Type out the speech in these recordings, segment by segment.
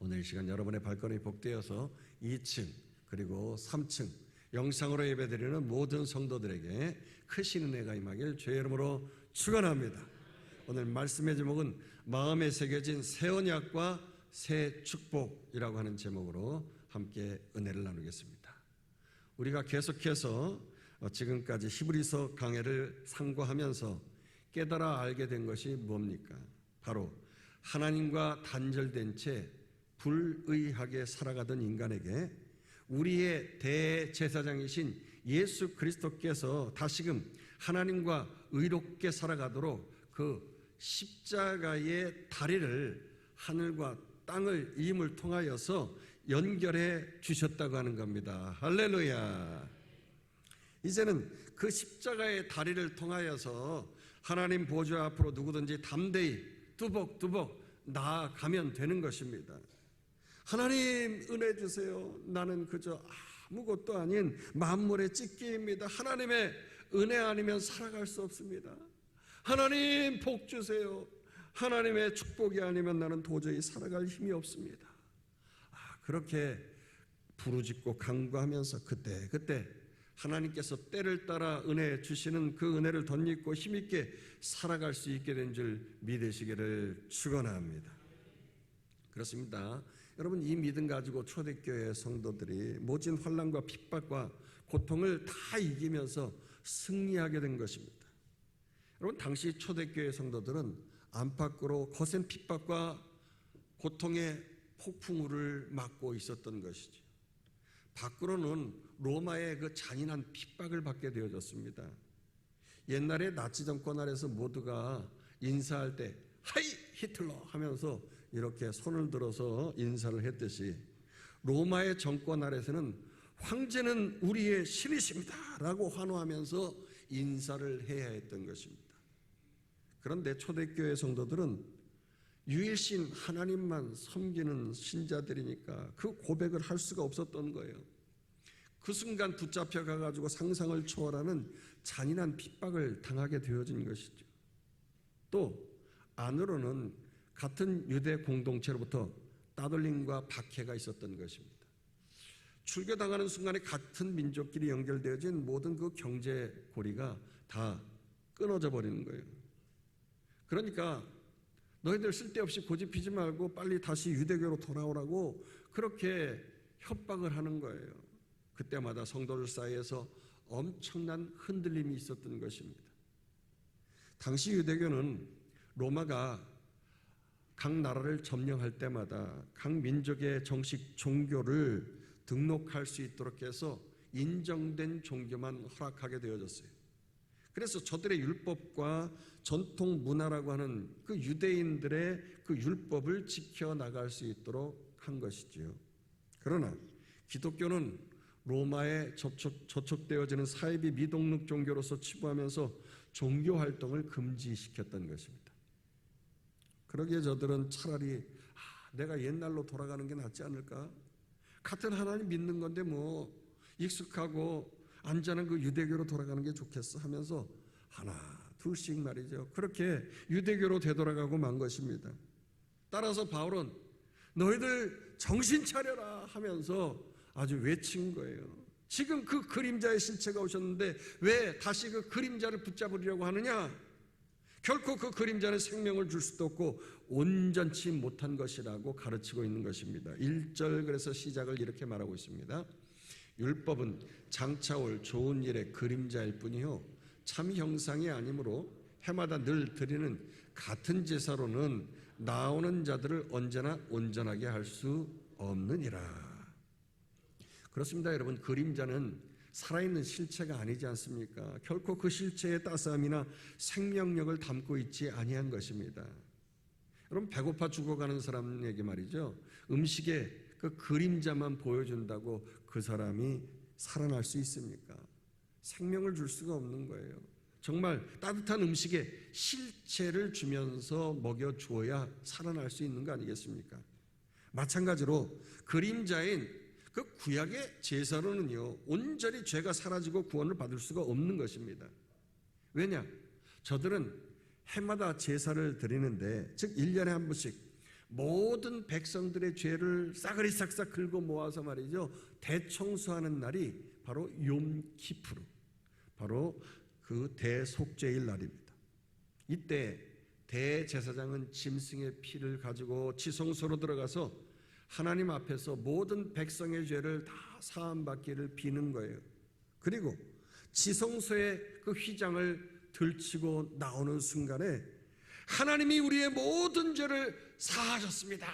오늘 이 시간 여러분의 발걸음이 복되어서 2층 그리고 3층 영상으로 예배드리는 모든 성도들에게 크신 은혜가 임하길 주의 이름으로 축원합니다. 오늘 말씀의 제목은 마음에 새겨진 새 언약과 새 축복이라고 하는 제목으로 함께 은혜를 나누겠습니다. 우리가 계속해서 지금까지 히브리서 강해를 상고하면서 깨달아 알게 된 것이 뭡니까? 바로 하나님과 단절된 채 불의하게 살아가던 인간에게 우리의 대제사장이신 예수 그리스도께서 다시금 하나님과 의롭게 살아가도록 그 십자가의 다리를 하늘과 땅을 임을 통하여서 연결해 주셨다고 하는 겁니다. 할렐루야. 이제는 그 십자가의 다리를 통하여서 하나님 보좌 앞으로 누구든지 담대히 뚜벅뚜벅 나아가면 되는 것입니다. 하나님 은혜 주세요. 나는 그저 아무것도 아닌 만물의 찢기입니다. 하나님의 은혜 아니면 살아갈 수 없습니다. 하나님 복 주세요. 하나님의 축복이 아니면 나는 도저히 살아갈 힘이 없습니다. 그렇게 부르짖고 간구하면서 그때 하나님께서 때를 따라 은혜 주시는 그 은혜를 덧입고 힘있게 살아갈 수 있게 된 줄 믿으시기를 축원합니다. 그렇습니다. 여러분, 이 믿음 가지고 초대교회 성도들이 모진 환난과 핍박과 고통을 다 이기면서 승리하게 된 것입니다. 여러분, 당시 초대교회 성도들은 안팎으로 거센 핍박과 고통의 폭풍우를 맞고 있었던 것이죠. 밖으로는 로마의 그 잔인한 핍박을 받게 되어졌습니다. 옛날에 나치 정권 아래서 모두가 인사할 때 하이 히틀러 하면서 이렇게 손을 들어서 인사를 했듯이 로마의 정권 아래서는 황제는 우리의 신이십니다 라고 환호하면서 인사를 해야 했던 것입니다. 그런데 초대교회 성도들은 유일신 하나님만 섬기는 신자들이니까 그 고백을 할 수가 없었던 거예요. 그 순간 붙잡혀 가가지고 상상을 초월하는 잔인한 핍박을 당하게 되어진 것이죠. 또 안으로는 같은 유대 공동체로부터 따돌림과 박해가 있었던 것입니다. 출교당하는 순간에 같은 민족끼리 연결되어진 모든 그 경제 고리가 다 끊어져 버리는 거예요. 그러니까 너희들 쓸데없이 고집피지 말고 빨리 다시 유대교로 돌아오라고 그렇게 협박을 하는 거예요. 그때마다 성도들 사이에서 엄청난 흔들림이 있었던 것입니다. 당시 유대교는 로마가 각 나라를 점령할 때마다 각 민족의 정식 종교를 등록할 수 있도록 해서 인정된 종교만 허락하게 되어졌어요. 그래서 저들의 율법과 전통 문화라고 하는 그 유대인들의 그 율법을 지켜나갈 수 있도록 한 것이지요. 그러나 기독교는 로마에 저촉되어지는 사이비 미독록 종교로서 치부하면서 종교 활동을 금지시켰던 것입니다. 그러기에 저들은 차라리 내가 옛날로 돌아가는 게 낫지 않을까? 같은 하나님 믿는 건데 뭐 익숙하고 안전한 그 유대교로 돌아가는 게 좋겠어 하면서 하나 둘씩 말이죠. 그렇게 유대교로 되돌아가고 만 것입니다. 따라서 바울은 너희들 정신 차려라 하면서 아주 외친 거예요. 지금 그 그림자의 실체가 오셨는데 왜 다시 그 그림자를 붙잡으려고 하느냐? 결코 그 그림자는 생명을 줄 수도 없고 온전치 못한 것이라고 가르치고 있는 것입니다. 1절 그래서 시작을 이렇게 말하고 있습니다. 율법은 장차 올 좋은 일의 그림자일 뿐이요 참 형상이 아니므로 해마다 늘 드리는 같은 제사로는 나오는 자들을 언제나 온전하게 할 수 없느니라. 그렇습니다. 여러분, 그림자는 살아있는 실체가 아니지 않습니까? 결코 그 실체의 따스함이나 생명력을 담고 있지 아니한 것입니다. 여러분, 배고파 죽어가는 사람에게 말이죠, 음식의 그 그림자만 보여준다고 그 사람이 살아날 수 있습니까? 생명을 줄 수가 없는 거예요. 정말 따뜻한 음식에 실체를 주면서 먹여주어야 살아날 수 있는 거 아니겠습니까? 마찬가지로 그림자인 그 구약의 제사로는요 온전히 죄가 사라지고 구원을 받을 수가 없는 것입니다. 왜냐? 저들은 해마다 제사를 드리는데, 즉 1년에 한 번씩 모든 백성들의 죄를 싸그리 싹싹 긁어 모아서 말이죠, 대청소하는 날이 바로 욤키푸르, 바로 그 대속죄일 날입니다. 이때 대제사장은 짐승의 피를 가지고 지성소로 들어가서 하나님 앞에서 모든 백성의 죄를 다 사함받기를 비는 거예요. 그리고 지성소의 그 휘장을 들치고 나오는 순간에 하나님이 우리의 모든 죄를 사하셨습니다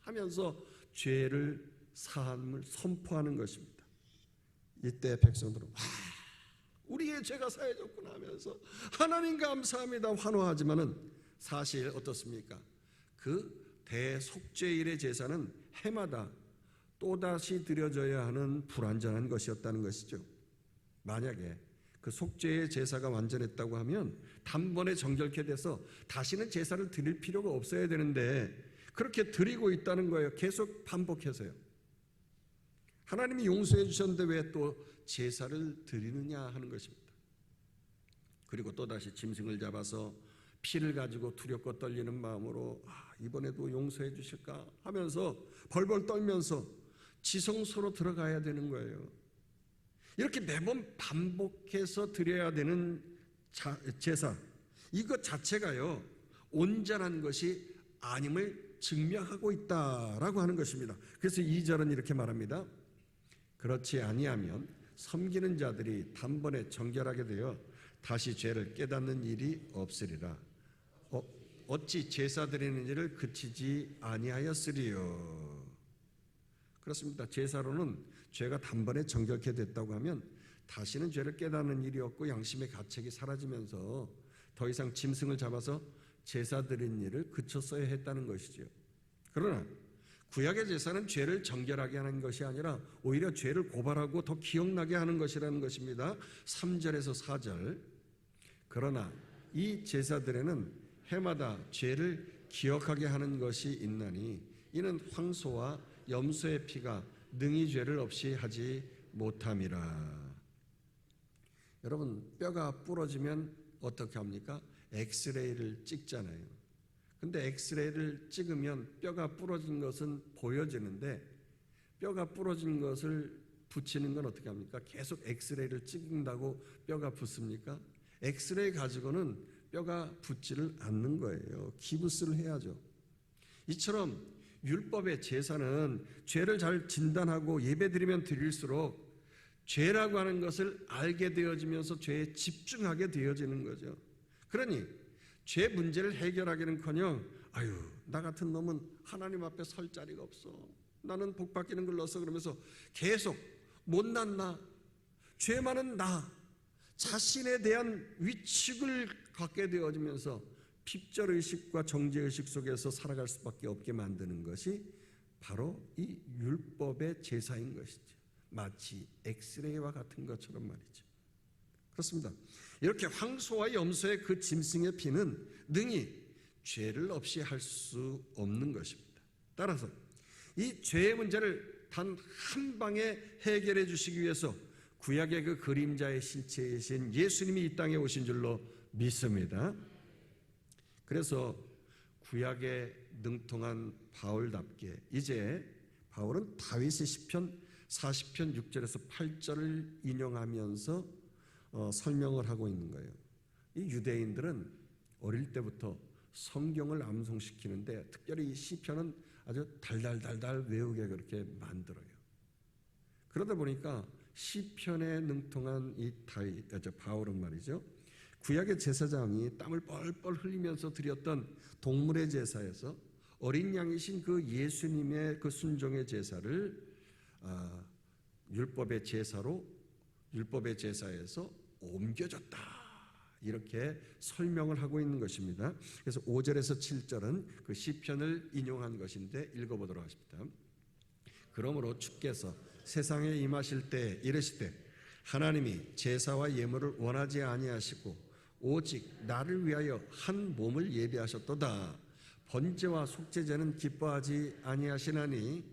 하면서 죄를 사함을 선포하는 것입니다. 이때 백성들은 우리의 죄가 사해졌구나 하면서 하나님 감사합니다 환호하지만은 사실 어떻습니까? 그 대속죄일의 제사는 해마다 또다시 드려져야 하는 불완전한 것이었다는 것이죠. 만약에 그 속죄의 제사가 완전했다고 하면 단번에 정결케 돼서 다시는 제사를 드릴 필요가 없어야 되는데 그렇게 드리고 있다는 거예요. 계속 반복해서요. 하나님이 용서해 주셨는데 왜 또 제사를 드리느냐 하는 것입니다. 그리고 또다시 짐승을 잡아서 피를 가지고 두렵고 떨리는 마음으로 이번에도 용서해 주실까 하면서 벌벌 떨면서 지성소로 들어가야 되는 거예요. 이렇게 매번 반복해서 드려야 되는 제사, 이것 자체가요 온전한 것이 아님을 증명하고 있다라고 하는 것입니다. 그래서 2절은 이렇게 말합니다. 그렇지 아니하면 섬기는 자들이 단번에 정결하게 되어 다시 죄를 깨닫는 일이 없으리라. 어찌 제사 드리는 일을 그치지 아니하였으리요. 그렇습니다. 제사로는 죄가 단번에 정결케 됐다고 하면 다시는 죄를 깨닫는 일이 없고 양심의 가책이 사라지면서 더 이상 짐승을 잡아서 제사 드린 일을 그쳤어야 했다는 것이죠. 그러나 구약의 제사는 죄를 정결하게 하는 것이 아니라 오히려 죄를 고발하고 더 기억나게 하는 것이라는 것입니다. 3절에서 4절. 그러나 이 제사들에는 해마다 죄를 기억하게 하는 것이 있나니 이는 황소와 염소의 피가 능히 죄를 없이 하지 못함이라. 여러분, 뼈가 부러지면 어떻게 합니까? 엑스레이를 찍잖아요. 근데 엑스레이를 찍으면 뼈가 부러진 것은 보여지는데 뼈가 부러진 것을 붙이는 건 어떻게 합니까? 계속 엑스레이를 찍는다고 뼈가 붙습니까? 엑스레이 가지고는 뼈가 붙지를 않는 거예요. 기부스를 해야죠. 이처럼 율법의 제사는 죄를 잘 진단하고 예배드리면 드릴수록 죄라고 하는 것을 알게 되어지면서 죄에 집중하게 되어지는 거죠. 그러니 죄 문제를 해결하기는커녕 나 같은 놈은 하나님 앞에 설 자리가 없어. 나는 복 받기는 글렀어. 그러면서 계속 못난 나, 죄 많은 나 자신에 대한 위축을 갖게 되어지면서 핍절의식과 정죄의식 속에서 살아갈 수밖에 없게 만드는 것이 바로 이 율법의 제사인 것이죠. 마치 엑스레이와 같은 것처럼 말이죠. 그렇습니다. 이렇게 황소와 염소의 그 짐승의 피는 능히 죄를 없이 할 수 없는 것입니다. 따라서 이 죄의 문제를 단 한 방에 해결해 주시기 위해서 구약의 그 그림자의 실체이신 예수님이 이 땅에 오신 줄로 믿습니다. 그래서 구약에 능통한 바울답게 이제 바울은 다윗의 시편 40편 6절에서 8절을 인용하면서 설명을 하고 있는 거예요. 이 유대인들은 어릴 때부터 성경을 암송시키는데 특별히 이 시편은 아주 달달달달 외우게 그렇게 만들어요. 그러다 보니까 시편에 능통한 이 바울은 말이죠, 구약의 제사장이 땀을 뻘뻘 흘리면서 드렸던 동물의 제사에서 어린 양이신 그 예수님의 그 순종의 제사를 율법의 제사에서 옮겨졌다, 이렇게 설명을 하고 있는 것입니다. 그래서 5절에서 7절은 그 시편을 인용한 것인데 읽어보도록 하십니다. 그러므로 주께서 세상에 임하실 때 이르시되 하나님이 제사와 예물을 원하지 아니하시고 오직 나를 위하여 한 몸을 예비하셨도다. 번제와 속죄제는 기뻐하지 아니하시나니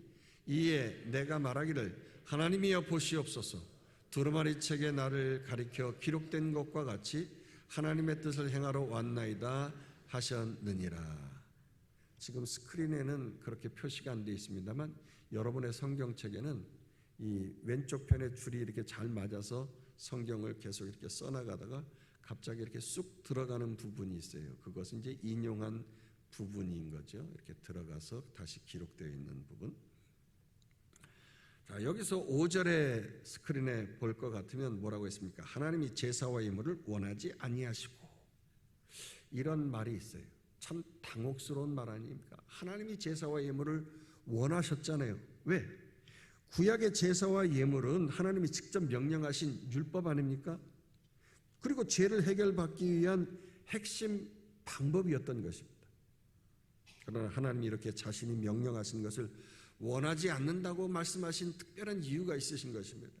이에 내가 말하기를 하나님이여 보시옵소서. 두루마리 책에 나를 가리켜 기록된 것과 같이 하나님의 뜻을 행하러 왔나이다 하셨느니라. 지금 스크린에는 그렇게 표시가 안 되어 있습니다만 여러분의 성경책에는 이 왼쪽 편의 줄이 이렇게 잘 맞아서 성경을 계속 이렇게 써나가다가 갑자기 이렇게 쑥 들어가는 부분이 있어요. 그것은 이제 인용한 부분인 거죠. 이렇게 들어가서 다시 기록되어 있는 부분. 자, 여기서 5절에 스크린에 볼 것 같으면 뭐라고 했습니까? 하나님이 제사와 예물을 원하지 아니하시고, 이런 말이 있어요. 참 당혹스러운 말 아닙니까? 하나님이 제사와 예물을 원하셨잖아요. 왜? 구약의 제사와 예물은 하나님이 직접 명령하신 율법 아닙니까? 그리고 죄를 해결받기 위한 핵심 방법이었던 것입니다. 그러나 하나님이 이렇게 자신이 명령하신 것을 원하지 않는다고 말씀하신 특별한 이유가 있으신 것입니다.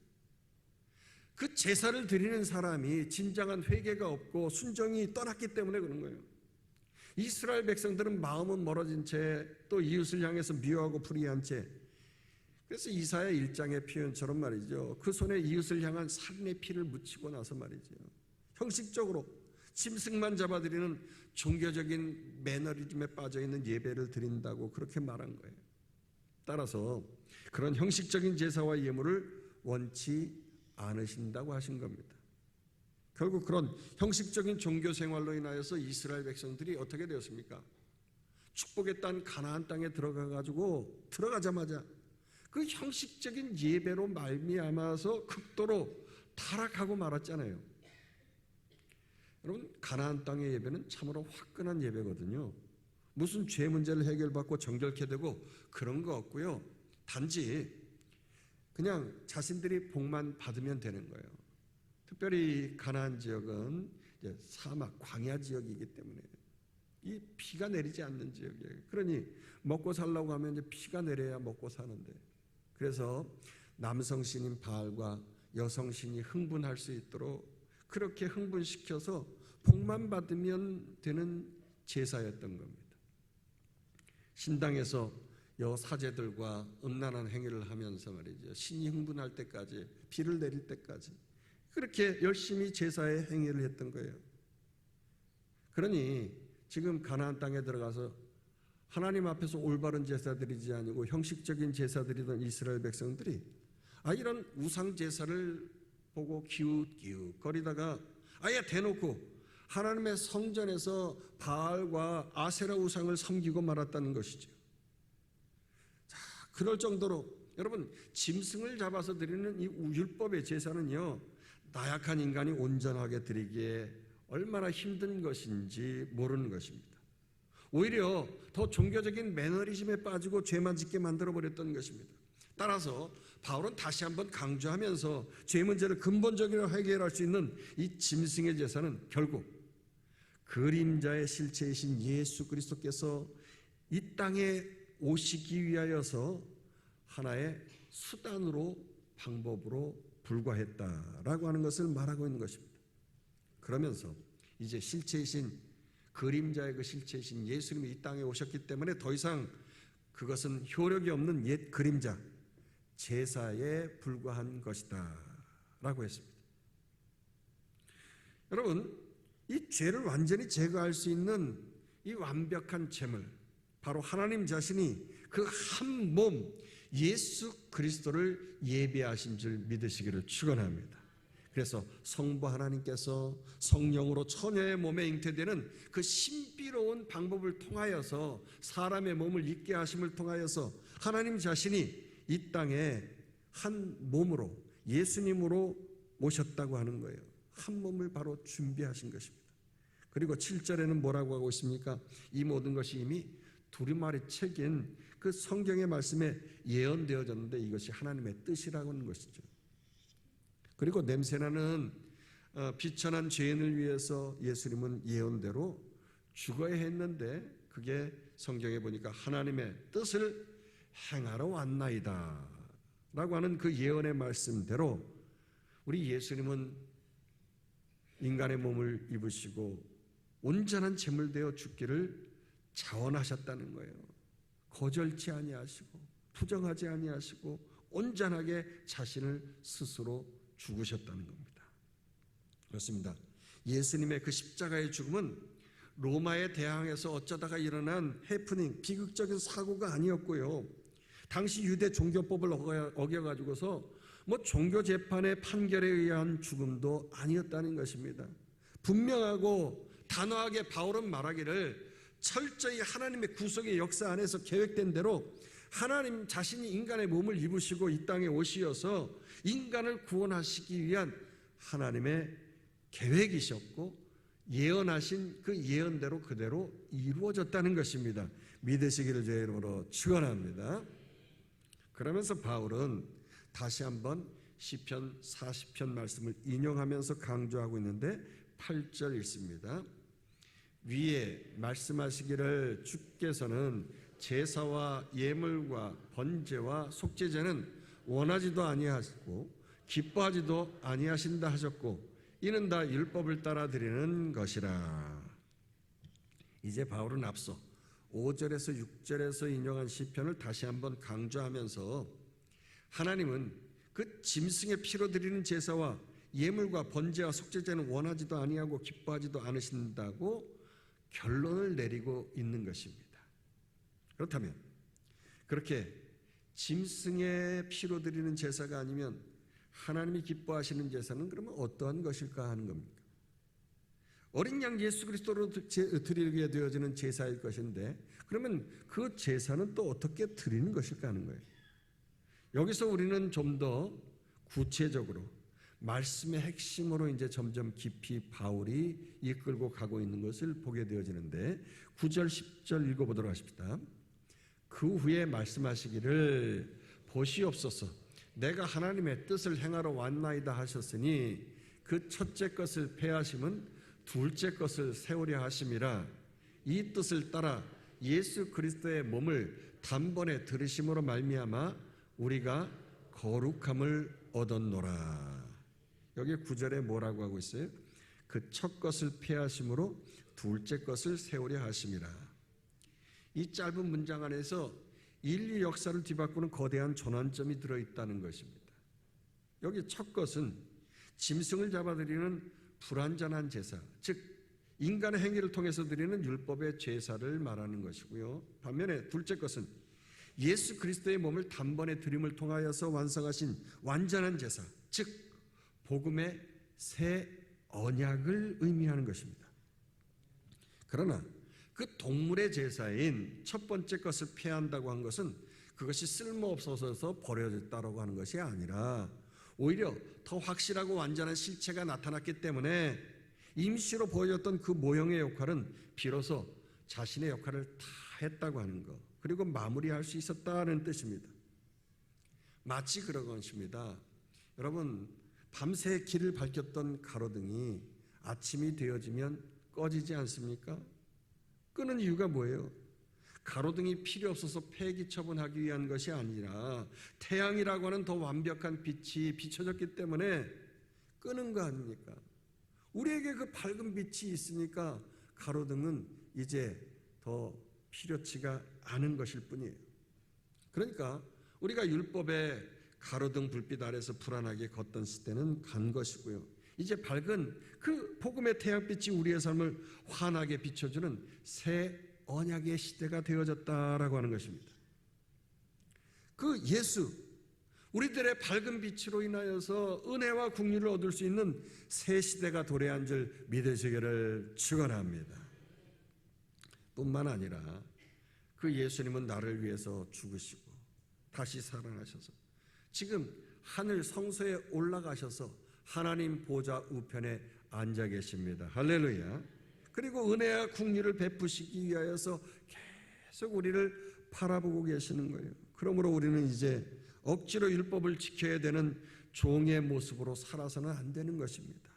그 제사를 드리는 사람이 진정한 회개가 없고 순종이 떠났기 때문에 그런 거예요. 이스라엘 백성들은 마음은 멀어진 채 또 이웃을 향해서 미워하고 불의한 채, 그래서 이사야 1장의 표현처럼 말이죠, 그 손에 이웃을 향한 살인의 피를 묻히고 나서 말이죠, 형식적으로 짐승만 잡아드리는 종교적인 매너리즘에 빠져있는 예배를 드린다고 그렇게 말한 거예요. 따라서 그런 형식적인 제사와 예물을 원치 않으신다고 하신 겁니다. 결국 그런 형식적인 종교 생활로 인하여서 이스라엘 백성들이 어떻게 되었습니까? 축복의 땅 가나안 땅에 들어가자마자 그 형식적인 예배로 말미암아서 극도로 타락하고 말았잖아요. 여러분, 가나안 땅의 예배는 참으로 화끈한 예배거든요. 무슨 죄 문제를 해결받고 정결케 되고 그런 거 없고요. 단지 그냥 자신들이 복만 받으면 되는 거예요. 특별히 가나안 지역은 이제 사막, 광야 지역이기 때문에 이 비가 내리지 않는 지역이에요. 그러니 먹고 살려고 하면 이제 비가 내려야 먹고 사는데, 그래서 남성 신인 바알과 여성 신이 흥분할 수 있도록 그렇게 흥분시켜서 복만 받으면 되는 제사였던 겁니다. 신당에서 여사제들과 음란한 행위를 하면서 말이죠, 신이 흥분할 때까지, 비를 내릴 때까지 그렇게 열심히 제사의 행위를 했던 거예요. 그러니 지금 가나안 땅에 들어가서 하나님 앞에서 올바른 제사 드리지 아니고 형식적인 제사 드리던 이스라엘 백성들이 이런 우상 제사를 보고 기웃기웃거리다가 아예 대놓고 하나님의 성전에서 바알과 아세라 우상을 섬기고 말았다는 것이죠. 자, 그럴 정도로 여러분, 짐승을 잡아서 드리는 이 율법의 제사는요, 나약한 인간이 온전하게 드리기에 얼마나 힘든 것인지 모르는 것입니다. 오히려 더 종교적인 매너리즘에 빠지고 죄만 짓게 만들어버렸던 것입니다. 따라서 바울은 다시 한번 강조하면서 죄 문제를 근본적으로 해결할 수 있는 이 짐승의 제사는 결국 그림자의 실체이신 예수 그리스도께서 이 땅에 오시기 위하여서 하나의 수단으로, 방법으로 불과했다라고 하는 것을 말하고 있는 것입니다. 그러면서 이제 실체이신, 그림자의 그 실체이신 예수님이 이 땅에 오셨기 때문에 더 이상 그것은 효력이 없는 옛 그림자, 제사에 불과한 것이다 라고 했습니다. 여러분, 이 죄를 완전히 제거할 수 있는 이 완벽한 제물, 바로 하나님 자신이 그 한 몸 예수 그리스도를 예비하신 줄 믿으시기를 축원합니다. 그래서 성부 하나님께서 성령으로 처녀의 몸에 잉태되는 그 신비로운 방법을 통하여서 사람의 몸을 입게 하심을 통하여서 하나님 자신이 이 땅에 한 몸으로, 예수님으로 오셨다고 하는 거예요. 한 몸을 바로 준비하신 것입니다. 그리고 7절에는 뭐라고 하고 있습니까? 이 모든 것이 이미 두루마리 책인 그 성경의 말씀에 예언되어졌는데 이것이 하나님의 뜻이라고 하는 것이죠. 그리고 냄새나는 비천한 죄인을 위해서 예수님은 예언대로 죽어야 했는데 그게 성경에 보니까 하나님의 뜻을 행하러 왔나이다 라고 하는 그 예언의 말씀대로 우리 예수님은 인간의 몸을 입으시고 온전한 제물 되어 죽기를 자원하셨다는 거예요. 거절치 아니하시고 부정하지 아니하시고 온전하게 자신을 스스로 죽으셨다는 겁니다. 그렇습니다. 예수님의 그 십자가의 죽음은 로마에 대항해서 어쩌다가 일어난 해프닝, 비극적인 사고가 아니었고요. 당시 유대 종교법을 어겨가지고서 종교 재판의 판결에 의한 죽음도 아니었다는 것입니다. 분명하고 단호하게 바울은 말하기를 철저히 하나님의 구속의 역사 안에서 계획된 대로 하나님 자신이 인간의 몸을 입으시고 이 땅에 오시어서 인간을 구원하시기 위한 하나님의 계획이셨고 예언하신 그 예언대로 그대로 이루어졌다는 것입니다. 믿으시기를 주의 이름으로 축원합니다. 그러면서 바울은 다시 한번 시편 40편 말씀을 인용하면서 강조하고 있는데 8절 읽습니다. 위에 말씀하시기를 주께서는 제사와 예물과 번제와 속죄제는 원하지도 아니하시고 기뻐하지도 아니하신다 하셨고 이는 다 율법을 따라 드리는 것이라. 이제 바울은 앞서 5절에서 6절에서 인용한 시편을 다시 한번 강조하면서 하나님은 그 짐승의 피로 드리는 제사와 예물과 번제와 속죄제는 원하지도 아니하고 기뻐하지도 않으신다고 결론을 내리고 있는 것입니다. 그렇다면 그렇게 짐승의 피로 드리는 제사가 아니면 하나님이 기뻐하시는 제사는 그러면 어떠한 것일까 하는 겁니까? 어린 양 예수 그리스도로 드리게 되어지는 제사일 것인데 그러면 그 제사는 또 어떻게 드리는 것일까 하는 거예요. 여기서 우리는 좀 더 구체적으로 말씀의 핵심으로 이제 점점 깊이 바울이 이끌고 가고 있는 것을 보게 되어지는데 9절 10절 읽어보도록 하십시다. 그 후에 말씀하시기를 보시옵소서 내가 하나님의 뜻을 행하러 왔나이다 하셨으니 그 첫째 것을 폐하심은 둘째 것을 세우려 하심이라. 이 뜻을 따라 예수 그리스도의 몸을 단번에 들으심으로 말미암아 우리가 거룩함을 얻었노라. 여기 9절에 뭐라고 하고 있어요? 그 첫 것을 폐하심으로 둘째 것을 세우려 하심이라. 이 짧은 문장 안에서 인류 역사를 뒤바꾸는 거대한 전환점이 들어있다는 것입니다. 여기 첫 것은 짐승을 잡아드리는 불완전한 제사, 즉 인간의 행위를 통해서 드리는 율법의 제사를 말하는 것이고요. 반면에 둘째 것은 예수 그리스도의 몸을 단번에 드림을 통하여서 완성하신 완전한 제사, 즉 복음의 새 언약을 의미하는 것입니다. 그러나 그 동물의 제사인 첫 번째 것을 폐한다고 한 것은 그것이 쓸모없어서 버려졌다고 하는 것이 아니라 오히려 더 확실하고 완전한 실체가 나타났기 때문에 임시로 보여줬던 그 모형의 역할은 비로소 자신의 역할을 다 했다고 하는 것, 그리고 마무리할 수 있었다는 뜻입니다. 마치 그런 것입니다. 여러분, 밤새 길을 밝혔던 가로등이 아침이 되어지면 꺼지지 않습니까? 끄는 이유가 뭐예요? 가로등이 필요 없어서 폐기 처분하기 위한 것이 아니라 태양이라고 하는 더 완벽한 빛이 비춰졌기 때문에 끄는 거 아닙니까? 우리에게 그 밝은 빛이 있으니까 가로등은 이제 더 필요치가 않은 것일 뿐이에요. 그러니까 우리가 율법의 가로등 불빛 아래서 불안하게 걷던 시대는 간 것이고요. 이제 밝은 그 복음의 태양빛이 우리의 삶을 환하게 비춰주는 새 언약의 시대가 되어졌다라고 하는 것입니다. 그 예수, 우리들의 밝은 빛으로 인하여서 은혜와 긍휼을 얻을 수 있는 새 시대가 도래한 줄 믿으시기를 축원합니다. 뿐만 아니라 그 예수님은 나를 위해서 죽으시고 다시 살아나셔서 지금 하늘 성소에 올라가셔서 하나님 보좌 우편에 앉아 계십니다. 할렐루야. 그리고 은혜와 긍휼을 베푸시기 위하여서 계속 우리를 바라보고 계시는 거예요. 그러므로 우리는 이제 억지로 율법을 지켜야 되는 종의 모습으로 살아서는 안 되는 것입니다.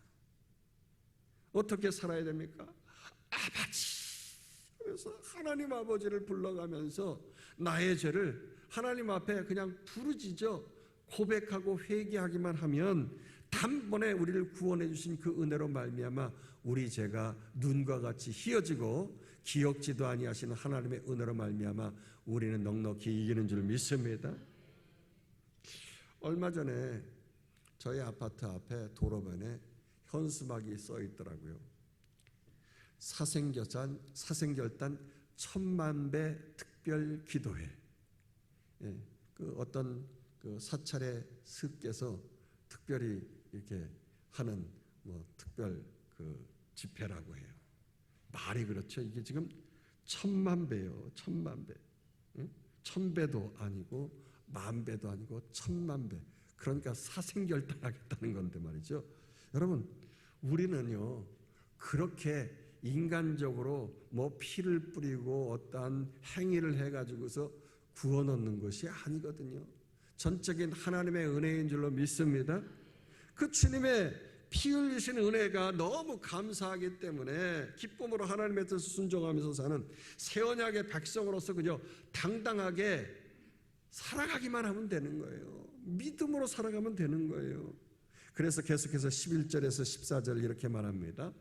어떻게 살아야 됩니까? 아버지! 그래서 하나님 아버지를 불러가면서 나의 죄를 하나님 앞에 그냥 부르짖어 고백하고 회개하기만 하면 단번에 우리를 구원해 주신 그 은혜로 말미암아 우리 죄가 눈과 같이 희어지고 기억지도 아니하시는 하나님의 은혜로 말미암아 우리는 넉넉히 이기는 줄 믿습니다. 얼마 전에 저희 아파트 앞에 도로변에 현수막이 써 있더라고요. 사생결단 10,000배 특별 기도회. 예, 그 어떤 그 사찰의 스께서 특별히 이렇게 하는 특별 그 집회라고 해요. 말이 그렇죠. 이게 지금 10,000배요. 10,000배. 1000배도 아니고 10,000배도 아니고 10,000,000배. 그러니까 사생결단하겠다는 건데 말이죠. 여러분, 우리는요 그렇게 인간적으로 피를 뿌리고 어떠한 행위를 해가지고서 구원 얻는 것이 아니거든요. 전적인 하나님의 은혜인 줄로 믿습니다. 그 주님의 피 흘리신 은혜가 너무 감사하기 때문에 기쁨으로 하나님의 뜻을 순종하면서 사는 새 언약의 백성으로서 그저 당당하게 살아가기만 하면 되는 거예요. 믿음으로 살아가면 되는 거예요. 그래서 계속해서 11절에서 14절 이렇게 말합니다.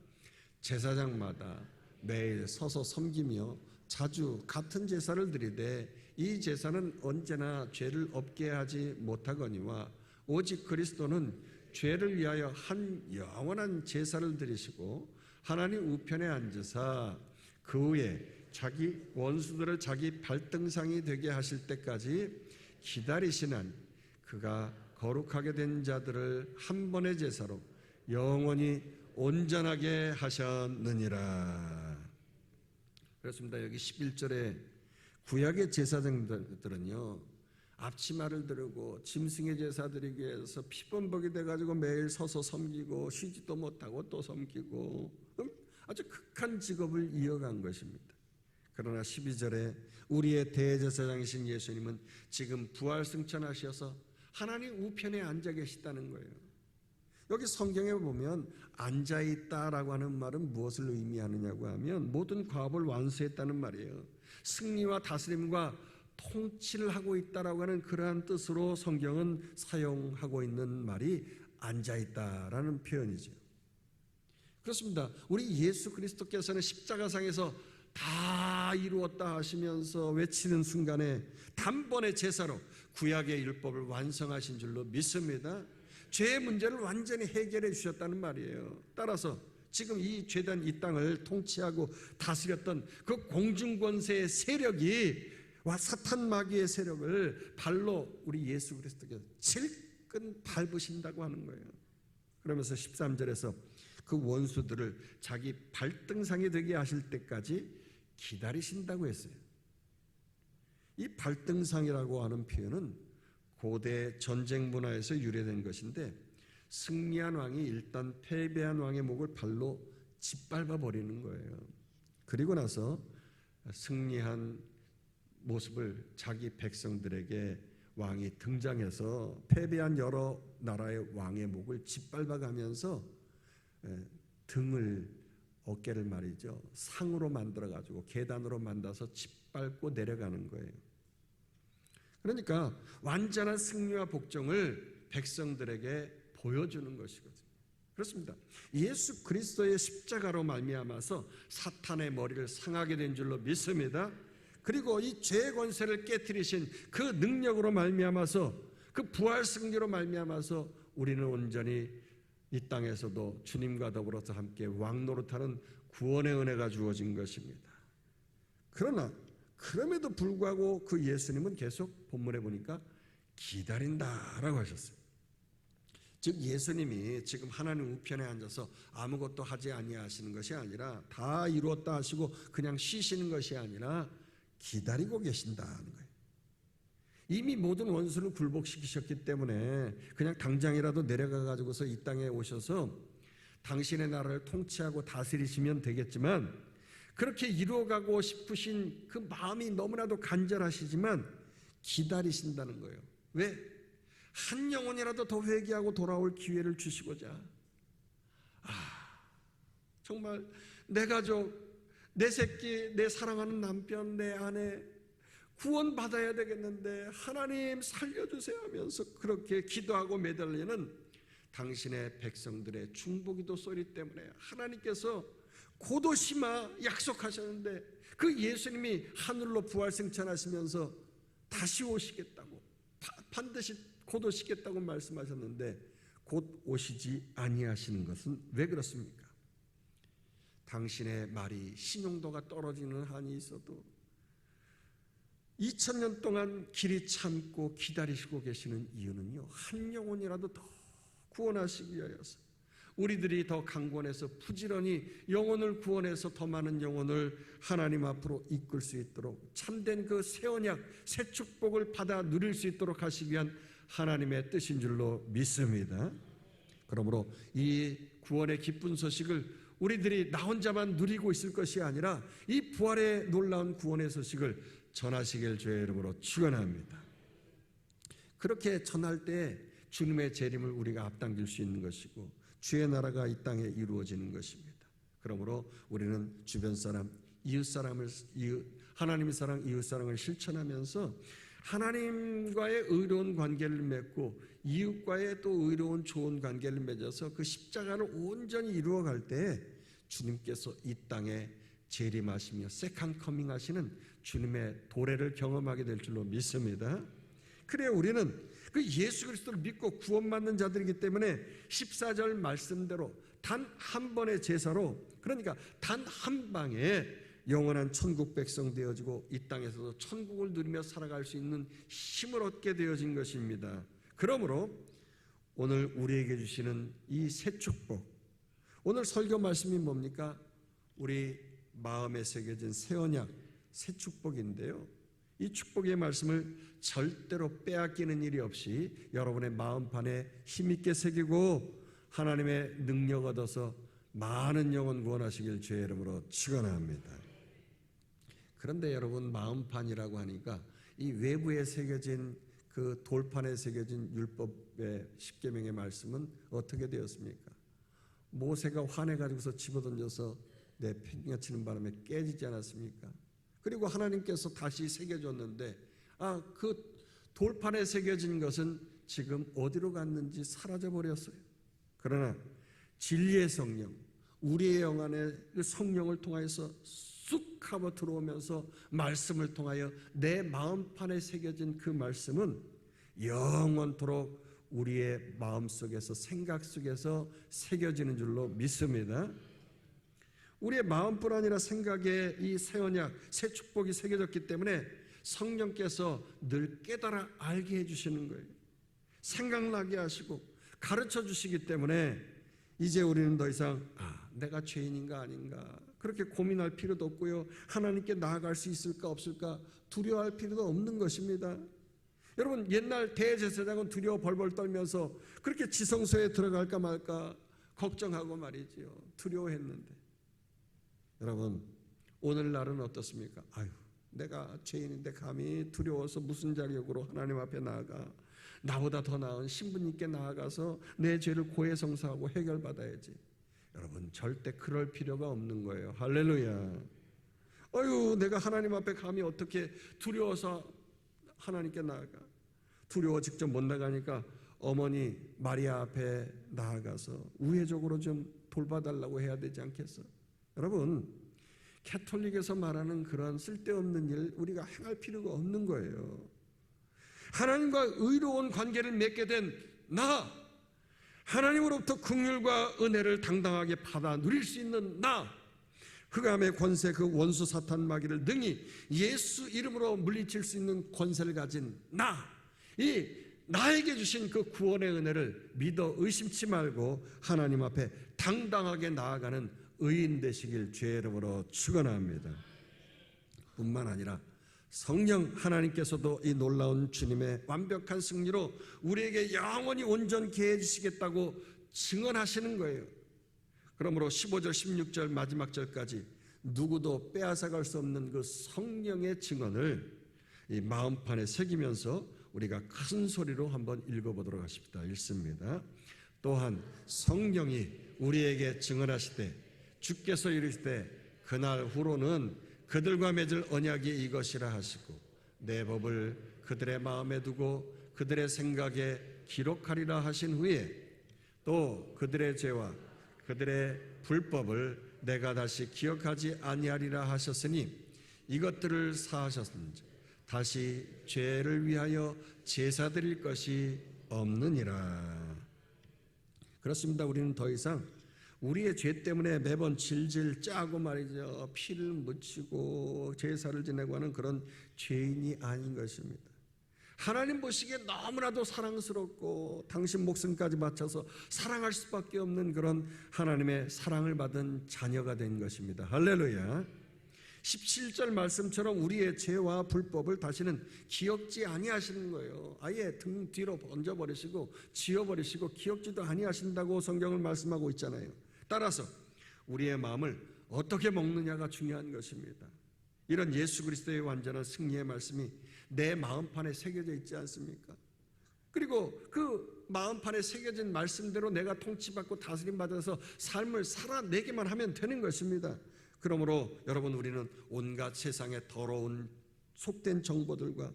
제사장마다 매일 서서 섬기며 자주 같은 제사를 드리되 이 제사는 언제나 죄를 없게 하지 못하거니와 오직 그리스도는 죄를 위하여 한 영원한 제사를 드리시고 하나님 우편에 앉으사 그 후에 자기 원수들을 자기 발등상이 되게 하실 때까지 기다리시는 그가 거룩하게 된 자들을 한 번의 제사로 영원히 온전하게 하셨느니라. 그렇습니다. 여기 11절에 구약의 제사장들은요 앞치마를 들고 짐승의 제사 드리기 위해서 피범벅이 돼가지고 매일 서서 섬기고 쉬지도 못하고 또 섬기고 아주 극한 직업을 이어간 것입니다. 그러나 12절에 우리의 대제사장이신 예수님은 지금 부활승천하셔서 하나님 우편에 앉아 계시다는 거예요. 여기 성경에 보면 앉아있다라고 하는 말은 무엇을 의미하느냐고 하면 모든 과업을 완수했다는 말이에요. 승리와 다스림과 통치를 하고 있다라고 하는 그러한 뜻으로 성경은 사용하고 있는 말이 앉아있다라는 표현이죠. 그렇습니다. 우리 예수 그리스도께서는 십자가상에서 다 이루었다 하시면서 외치는 순간에 단번에 제사로 구약의 율법을 완성하신 줄로 믿습니다. 죄의 문제를 완전히 해결해 주셨다는 말이에요. 따라서 지금 이 죄된 이 땅을 통치하고 다스렸던 그 공중권세의 세력이 와 사탄 마귀의 세력을 발로 우리 예수 그리스도께서 질끈 밟으신다고 하는 거예요. 그러면서 13절에서 그 원수들을 자기 발등상이 되게 하실 때까지 기다리신다고 했어요. 이 발등상이라고 하는 표현은 고대 전쟁 문화에서 유래된 것인데 승리한 왕이 일단 패배한 왕의 목을 발로 짓밟아 버리는 거예요. 그리고 나서 승리한 모습을 자기 백성들에게 왕이 등장해서 패배한 여러 나라의 왕의 목을 짓밟아 가면서 등을 어깨를 말이죠 상으로 만들어 가지고 계단으로 만들어서 짓밟고 내려가는 거예요. 그러니까 완전한 승리와 복종을 백성들에게 보여주는 것이거든요. 그렇습니다. 예수 그리스도의 십자가로 말미암아서 사탄의 머리를 상하게 된 줄로 믿습니다. 그리고 이 죄의 권세를 깨뜨리신 그 능력으로 말미암아서 그 부활 승리로 말미암아서 우리는 온전히 이 땅에서도 주님과 더불어서 함께 왕노릇하는 구원의 은혜가 주어진 것입니다. 그러나 그럼에도 불구하고 그 예수님은 계속 본문에 보니까 기다린다라고 하셨어요. 즉 예수님이 지금 하나님 우편에 앉아서 아무것도 하지 아니하시는 것이 아니라 다 이루었다 하시고 그냥 쉬시는 것이 아니라 기다리고 계신다는 거예요. 이미 모든 원수를 굴복시키셨기 때문에 그냥 당장이라도 내려가 가지고서 이 땅에 오셔서 당신의 나라를 통치하고 다스리시면 되겠지만 그렇게 이루어가고 싶으신 그 마음이 너무나도 간절하시지만 기다리신다는 거예요. 왜? 한 영혼이라도 더 회개하고 돌아올 기회를 주시고자. 정말 내 가족, 내 새끼, 내 사랑하는 남편, 내 아내 구원받아야 되겠는데 하나님 살려주세요 하면서 그렇게 기도하고 매달리는 당신의 백성들의 중보기도 소리 때문에 하나님께서 고도시마 약속하셨는데 그 예수님이 하늘로 부활승천하시면서 다시 오시겠다고 반드시 곧 오시겠다고 말씀하셨는데 곧 오시지 아니하시는 것은 왜 그렇습니까? 당신의 말이 신용도가 떨어지는 한이 있어도 2000년 동안 길이 참고 기다리시고 계시는 이유는요, 한 영혼이라도 더 구원하시기 위하여서, 우리들이 더 강권해서 부지런히 영혼을 구원해서 더 많은 영혼을 하나님 앞으로 이끌 수 있도록 참된 그 새 언약, 새 축복을 받아 누릴 수 있도록 하시기 위한 하나님의 뜻인 줄로 믿습니다. 그러므로 이 구원의 기쁜 소식을 우리들이 나 혼자만 누리고 있을 것이 아니라 이 부활의 놀라운 구원의 소식을 전하시길 주의 이름으로 축원합니다. 그렇게 전할 때 주님의 재림을 우리가 앞당길 수 있는 것이고 주의 나라가 이 땅에 이루어지는 것입니다. 그러므로 우리는 주변 사람, 하나님의 사랑, 이웃 사랑을 실천하면서 하나님과의 의로운 관계를 맺고 이웃과의 또 의로운 좋은 관계를 맺어서 그 십자가를 온전히 이루어갈 때 주님께서 이 땅에 재림하시며 세컨 커밍 하시는 주님의 도래를 경험하게 될 줄로 믿습니다. 그래야 우리는 그 예수 그리스도를 믿고 구원받는 자들이기 때문에 14절 말씀대로 단 한 번의 제사로, 그러니까 단 한 방에 영원한 천국 백성 되어지고 이 땅에서도 천국을 누리며 살아갈 수 있는 힘을 얻게 되어진 것입니다. 그러므로 오늘 우리에게 주시는 이 새 축복, 오늘 설교 말씀이 뭡니까? 우리 마음에 새겨진 새 언약, 새 축복인데요, 이 축복의 말씀을 절대로 빼앗기는 일이 없이 여러분의 마음판에 힘있게 새기고 하나님의 능력 얻어서 많은 영혼 구원하시길 주의 이름으로 축원합니다. 그런데 여러분, 마음판이라고 하니까 이 외부에 새겨진 그 돌판에 새겨진 율법의 십계명의 말씀은 어떻게 되었습니까? 모세가 화내가지고서 집어던져서 내팽개치는 바람에 깨지지 않았습니까? 그리고 하나님께서 다시 새겨줬는데 그 돌판에 새겨진 것은 지금 어디로 갔는지 사라져버렸어요. 그러나 진리의 성령, 우리의 영 안에 그 성령을 통하여서 쑥 하고 들어오면서 말씀을 통하여 내 마음판에 새겨진 그 말씀은 영원토록 우리의 마음속에서, 생각 속에서 새겨지는 줄로 믿습니다. 우리의 마음뿐 아니라 생각에 이 새 언약, 새 축복이 새겨졌기 때문에 성령께서 늘 깨달아 알게 해주시는 거예요. 생각나게 하시고 가르쳐 주시기 때문에 이제 우리는 더 이상 내가 죄인인가 아닌가 그렇게 고민할 필요도 없고요, 하나님께 나아갈 수 있을까 없을까 두려워할 필요도 없는 것입니다. 여러분, 옛날 대제사장은 두려워 벌벌 떨면서 그렇게 지성소에 들어갈까 말까 걱정하고 말이지요, 두려워했는데, 여러분, 오늘날은 어떻습니까? 내가 죄인인데 감히 두려워서 무슨 자격으로 하나님 앞에 나아가, 나보다 더 나은 신부님께 나아가서 내 죄를 고해성사하고 해결받아야지. 여러분, 절대 그럴 필요가 없는 거예요. 할렐루야. 내가 하나님 앞에 감히 어떻게 두려워서 하나님께 나아가. 두려워 직접 못 나가니까 어머니 마리아 앞에 나아가서 우회적으로 좀 돌봐달라고 해야 되지 않겠어? 여러분, 캐톨릭에서 말하는 그런 쓸데없는 일 우리가 행할 필요가 없는 거예요. 하나님과 의로운 관계를 맺게 된 나, 하나님으로부터 긍휼과 은혜를 당당하게 받아 누릴 수 있는 나, 흑암의 권세, 그 원수 사탄 마귀를 능히 예수 이름으로 물리칠 수 있는 권세를 가진 나, 이 나에게 주신 그 구원의 은혜를 믿어 의심치 말고 하나님 앞에 당당하게 나아가는 의인 되시길 주의 이름으로 축원합니다. 뿐만 아니라 성령 하나님께서도 이 놀라운 주님의 완벽한 승리로 우리에게 영원히 온전케 해주시겠다고 증언하시는 거예요. 그러므로 15절 16절 마지막 절까지 누구도 빼앗아갈 수 없는 그 성령의 증언을 이 마음판에 새기면서 우리가 큰 소리로 한번 읽어보도록 하십니다. 읽습니다. 또한 성령이 우리에게 증언하시되 주께서 이르시되 그날 후로는 그들과 맺을 언약이 이것이라 하시고 내 법을 그들의 마음에 두고 그들의 생각에 기록하리라 하신 후에 또 그들의 죄와 그들의 불법을 내가 다시 기억하지 아니하리라 하셨으니 이것들을 사하셨은즉 다시 죄를 위하여 제사 드릴 것이 없느니라. 그렇습니다. 우리는 더 이상 우리의 죄 때문에 매번 질질 짜고 말이죠. 피를 묻히고 제사를 지내고 하는 그런 죄인이 아닌 것입니다. 하나님 보시기에 너무나도 사랑스럽고 당신 목숨까지 바쳐서 사랑할 수밖에 없는 그런 하나님의 사랑을 받은 자녀가 된 것입니다. 할렐루야. 17절 말씀처럼 우리의 죄와 불법을 다시는 기억지 아니하시는 거예요. 아예 등 뒤로 얹어버리시고 지워버리시고 기억지도 아니하신다고 성경을 말씀하고 있잖아요. 따라서 우리의 마음을 어떻게 먹느냐가 중요한 것입니다. 이런 예수 그리스도의 완전한 승리의 말씀이 내 마음판에 새겨져 있지 않습니까? 그리고 그 마음판에 새겨진 말씀대로 내가 통치받고 다스림받아서 삶을 살아내기만 하면 되는 것입니다. 그러므로 여러분, 우리는 온갖 세상의 더러운 속된 정보들과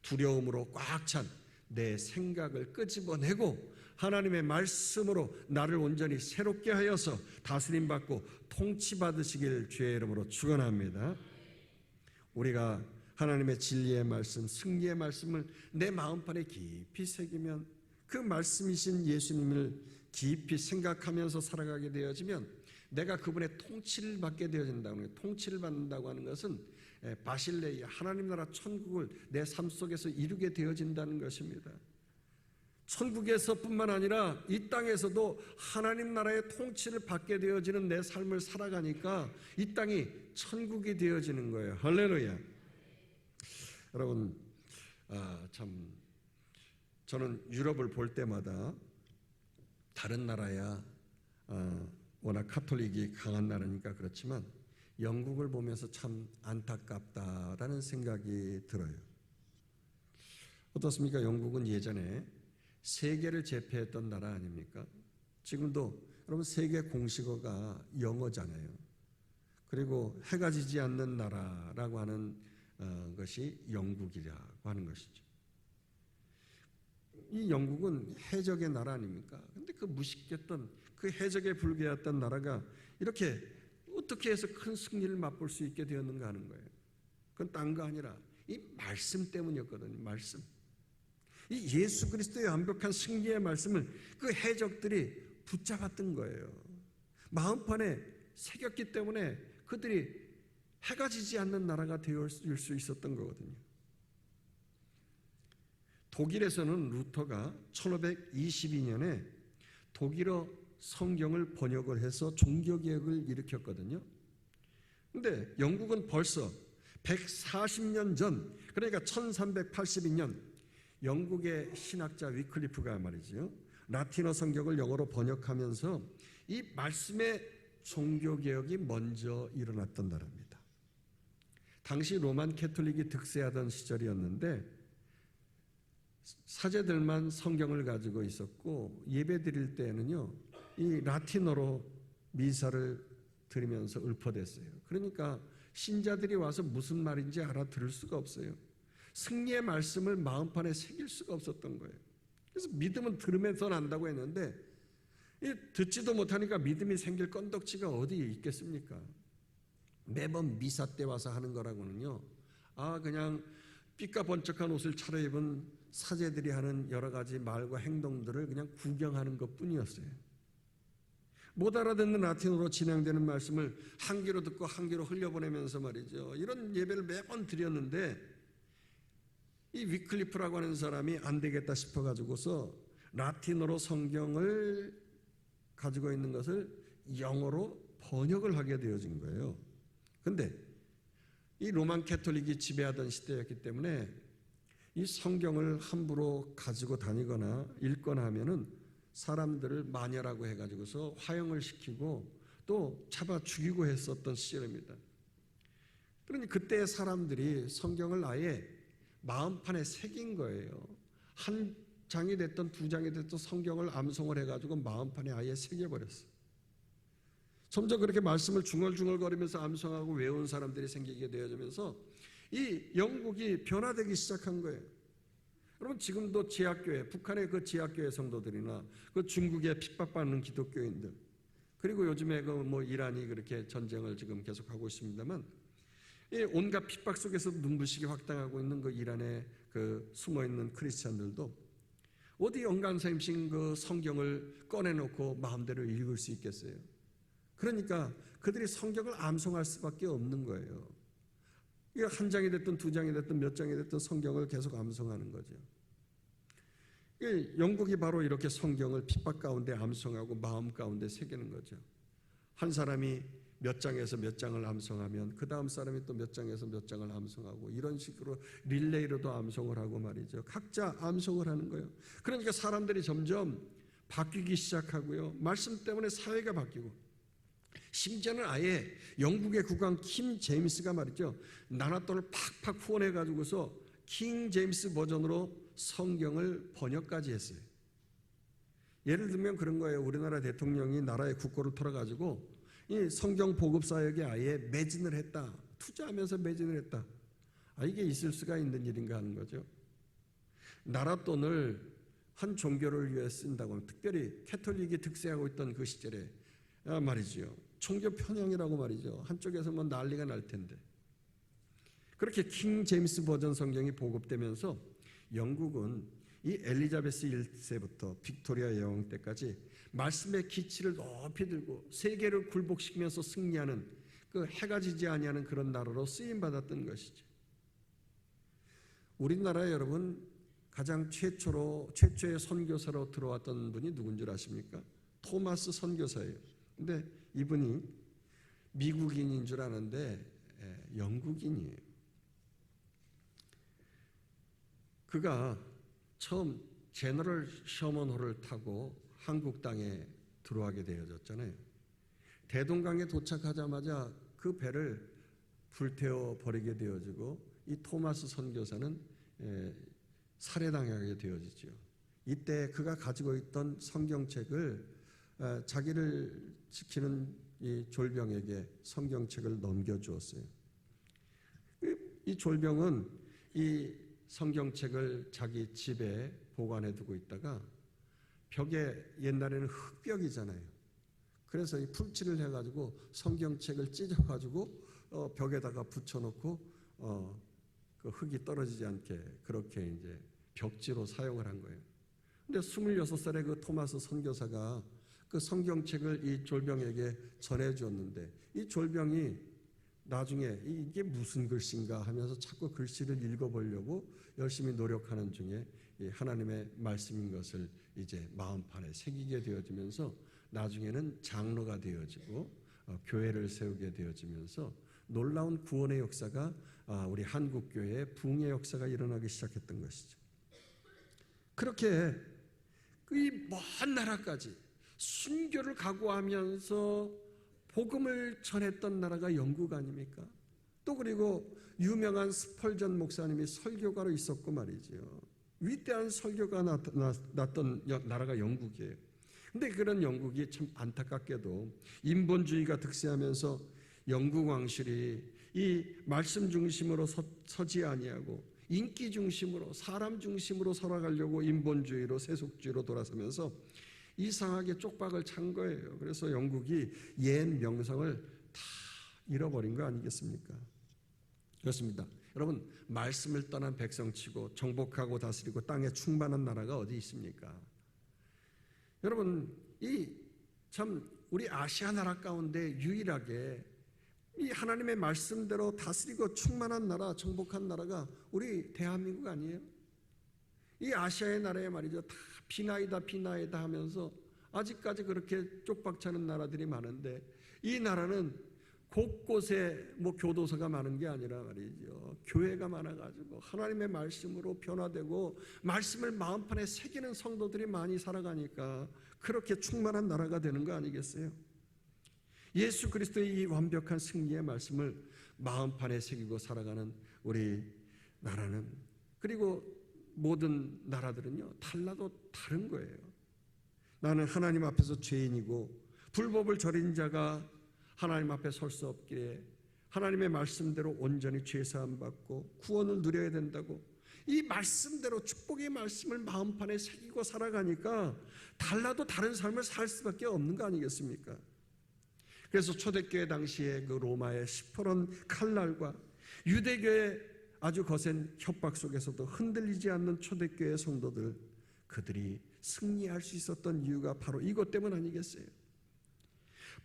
두려움으로 꽉 찬 내 생각을 끄집어내고 하나님의 말씀으로 나를 온전히 새롭게 하여서 다스림받고 통치받으시길 주의 이름으로 축원합니다. 우리가 하나님의 진리의 말씀, 승리의 말씀을 내 마음판에 깊이 새기면, 그 말씀이신 예수님을 깊이 생각하면서 살아가게 되어지면 내가 그분의 통치를 받게 되어진다는 거예요. 통치를 받는다고 하는 것은 바실레이아, 하나님 나라 천국을 내 삶 속에서 이루게 되어진다는 것입니다. 천국에서뿐만 아니라 이 땅에서도 하나님 나라의 통치를 받게 되어지는 내 삶을 살아가니까 이 땅이 천국이 되어지는 거예요. 할렐루야. 여러분, 참 저는 유럽을 볼 때마다 다른 나라야 워낙 카톨릭이 강한 나라니까 그렇지만 영국을 보면서 참 안타깝다라는 생각이 들어요. 어떻습니까? 영국은 예전에 세계를 제패했던 나라 아닙니까? 지금도 여러분 세계 공식어가 영어잖아요. 그리고 해가 지지 않는 나라라고 하는 것이 영국이라고 하는 것이죠. 이 영국은 해적의 나라 아닙니까? 근데 그 무식했던, 그 해적에 불과했던 나라가 이렇게 어떻게 해서 큰 승리를 맛볼 수 있게 되었는가 하는 거예요. 그건 딴 거 아니라 이 말씀 때문이었거든요. 말씀. 이 예수 그리스도의 완벽한 승리의 말씀을 그 해적들이 붙잡았던 거예요. 마음판에 새겼기 때문에 그들이 해가 지지 않는 나라가 되어 수 있었던 거거든요. 독일에서는 루터가 1522년에 독일어 성경을 번역을 해서 종교개혁을 일으켰거든요. 근데 영국은 벌써 140년 전, 그러니까 1382년 영국의 신학자 위클리프가 말이죠, 라틴어 성경을 영어로 번역하면서 이 말씀의 종교개혁이 먼저 일어났던 나라입니다. 당시 로만 캐톨릭이 득세하던 시절이었는데 사제들만 성경을 가지고 있었고 예배 드릴 때에는요 이 라틴어로 미사를 드리면서 읊어댔어요. 그러니까 신자들이 와서 무슨 말인지 알아들을 수가 없어요. 승리의 말씀을 마음판에 새길 수가 없었던 거예요. 그래서 믿음은 들으면서 난다고 했는데 듣지도 못하니까 믿음이 생길 건덕지가 어디 있겠습니까? 매번 미사 때 와서 하는 거라고는요, 그냥 삐까번쩍한 옷을 차려입은 사제들이 하는 여러 가지 말과 행동들을 그냥 구경하는 것뿐이었어요. 못 알아듣는 라틴어로 진행되는 말씀을 한 귀로 듣고 한 귀로 흘려보내면서 말이죠, 이런 예배를 매번 드렸는데 이 위클리프라고 하는 사람이 안 되겠다 싶어가지고서 라틴어로 성경을 가지고 있는 것을 영어로 번역을 하게 되어진 거예요. 근데 이 로만 캐톨릭이 지배하던 시대였기 때문에 이 성경을 함부로 가지고 다니거나 읽거나 하면은 사람들을 마녀라고 해가지고서 화형을 시키고 또 잡아 죽이고 했었던 시절입니다. 그러니 그때 사람들이 성경을 아예 마음판에 새긴 거예요. 한 장이 됐던 두 장이 됐던 성경을 암송을 해가지고 마음판에 아예 새겨버렸어요. 점점 그렇게 말씀을 중얼중얼거리면서 암송하고 외운 사람들이 생기게 되어지면서 이 영국이 변화되기 시작한 거예요. 여러분, 지금도 지하교회, 북한의 그 지하교회 성도들이나 그 중국에 핍박받는 기독교인들, 그리고 요즘에 그 이란이 그렇게 전쟁을 지금 계속하고 있습니다만, 이 온갖 핍박 속에서 눈부시게 확장하고 있는 그 이란의 그 숨어있는 크리스찬들도 어디 영감생심 그 성경을 꺼내놓고 마음대로 읽을 수 있겠어요? 그러니까 그들이 성경을 암송할 수밖에 없는 거예요. 이게 한 장이 됐든 두 장이 됐든 몇 장이 됐든 성경을 계속 암송하는 거죠. 영국이 바로 이렇게 성경을 핍박 가운데 암송하고 마음 가운데 새기는 거죠. 한 사람이 몇 장에서 몇 장을 암송하면 그 다음 사람이 또 몇 장에서 몇 장을 암송하고 이런 식으로 릴레이로도 암송을 하고 말이죠. 각자 암송을 하는 거예요. 그러니까 사람들이 점점 바뀌기 시작하고요. 말씀 때문에 사회가 바뀌고, 심지어는 아예 영국의 국왕 킹 제임스가 말이죠, 나랏돈을 팍팍 후원해 가지고서 킹 제임스 버전으로 성경을 번역까지 했어요. 예를 들면 그런 거예요. 우리나라 대통령이 나라의 국고를 털어가지고 이 성경 보급 사역에 아예 매진을 했다. 투자하면서 매진을 했다. 이게 있을 수가 있는 일인가 하는 거죠. 나랏돈을 한 종교를 위해 쓴다고 하면, 특별히 캐톨릭이 득세하고 있던 그 시절에 말이죠, 종교 편향이라고 말이죠. 한쪽에서 뭐 난리가 날 텐데. 그렇게 킹 제임스 버전 성경이 보급되면서 영국은 이 엘리자베스 1세부터 빅토리아 여왕 때까지 말씀의 기치를 높이 들고 세계를 굴복시키면서 승리하는, 그 해가 지지 아니하는 그런 나라로 쓰임 받았던 것이죠. 우리나라에 여러분 가장 최초의 선교사로 들어왔던 분이 누군 줄 아십니까? 토마스 선교사예요. 근데 이분이 미국인인 줄 아는데 영국인이에요. 그가 처음 제너럴 셔먼호를 타고 한국 땅에 들어가게 되어졌잖아요. 대동강에 도착하자마자 그 배를 불태워 버리게 되어지고 이 토마스 선교사는 살해당하게 되어지죠. 이때 그가 가지고 있던 성경책을 자기를 지키는 이 졸병에게 성경책을 넘겨주었어요. 이 졸병은 이 성경책을 자기 집에 보관해 두고 있다가 벽에, 옛날에는 흙벽이잖아요. 그래서 이 풀칠을 해가지고 성경책을 찢어가지고 벽에다가 붙여놓고 그 흙이 떨어지지 않게 그렇게 이제 벽지로 사용을 한 거예요. 근데 26살의 그 토마스 선교사가 그 성경책을 이 졸병에게 전해주었는데, 이 졸병이 나중에 이게 무슨 글씨인가 하면서 자꾸 글씨를 읽어보려고 열심히 노력하는 중에 하나님의 말씀인 것을 이제 마음판에 새기게 되어지면서 나중에는 장로가 되어지고 교회를 세우게 되어지면서 놀라운 구원의 역사가 우리 한국교회의 부흥의 역사가 일어나기 시작했던 것이죠. 그렇게 이 먼 나라까지 순교를 각오하면서 복음을 전했던 나라가 영국 아닙니까? 또 그리고 유명한 스펄전 목사님이 설교가로 있었고 말이죠. 위대한 설교가 났던 나라가 영국이에요. 근데 그런 영국이 참 안타깝게도 인본주의가 득세하면서 영국 왕실이 이 말씀 중심으로 서지 아니하고 인기 중심으로, 사람 중심으로 살아가려고 인본주의로, 세속주의로 돌아서면서 이상하게 쪽박을 찬 거예요. 그래서 영국이 옛 명성을 다 잃어버린 거 아니겠습니까? 그렇습니다. 여러분, 말씀을 떠난 백성치고 정복하고 다스리고 땅에 충만한 나라가 어디 있습니까? 여러분, 우리 아시아 나라 가운데 유일하게 이 하나님의 말씀대로 다스리고 충만한 나라, 정복한 나라가 우리 대한민국 아니에요? 이 아시아의 나라에 말이죠, 다 비나이다 하면서 아직까지 그렇게 쪽박차는 나라들이 많은데, 이 나라는 곳곳에 교도소가 많은 게 아니라 말이죠, 교회가 많아가지고 하나님의 말씀으로 변화되고 말씀을 마음판에 새기는 성도들이 많이 살아가니까 그렇게 충만한 나라가 되는 거 아니겠어요? 예수 그리스도의 이 완벽한 승리의 말씀을 마음판에 새기고 살아가는 우리 나라는, 그리고 모든 나라들은요, 달라도 다른 거예요. 나는 하나님 앞에서 죄인이고 불법을 저린 자가 하나님 앞에 설 수 없기에 하나님의 말씀대로 온전히 죄사함 받고 구원을 누려야 된다고, 이 말씀대로 축복의 말씀을 마음판에 새기고 살아가니까 달라도 다른 삶을 살 수밖에 없는 거 아니겠습니까? 그래서 초대교회 당시에 그 로마의 시퍼런 칼날과 유대교의 아주 거센 협박 속에서도 흔들리지 않는 초대교회 성도들, 그들이 승리할 수 있었던 이유가 바로 이것 때문 아니겠어요?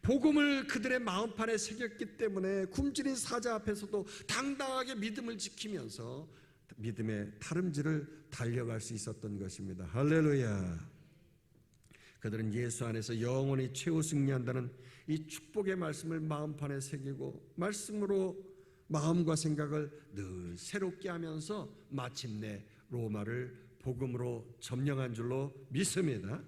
복음을 그들의 마음판에 새겼기 때문에 굶주린 사자 앞에서도 당당하게 믿음을 지키면서 믿음의 다름질을 달려갈 수 있었던 것입니다. 할렐루야. 그들은 예수 안에서 영원히 최후 승리한다는 이 축복의 말씀을 마음판에 새기고 말씀으로 마음과 생각을 늘 새롭게 하면서 마침내 로마를 복음으로 점령한 줄로 믿습니다.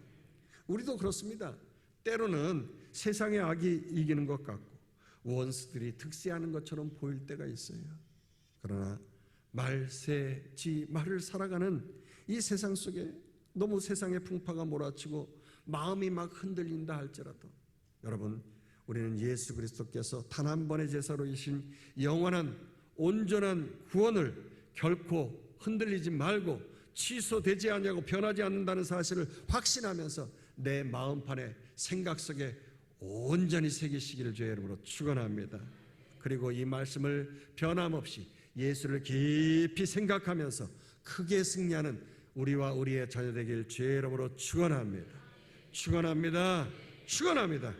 우리도 그렇습니다. 때로는 세상의 악이 이기는 것 같고 원수들이 득세하는 것처럼 보일 때가 있어요. 그러나 말세지 말을 살아가는 이 세상 속에 너무 세상의 풍파가 몰아치고 마음이 막 흔들린다 할지라도 여러분, 우리는 예수 그리스도께서 단 한 번의 제사로 이신 영원한 온전한 구원을 결코 흔들리지 말고 취소되지 않냐고 변하지 않는다는 사실을 확신하면서 내 마음판에 생각 속에 온전히 새기시기를 주의 이름으로 축원합니다. 그리고 이 말씀을 변함없이 예수를 깊이 생각하면서 크게 승리하는 우리와 우리의 자녀 되길 주의 이름으로 축원합니다. 축원합니다. 축원합니다.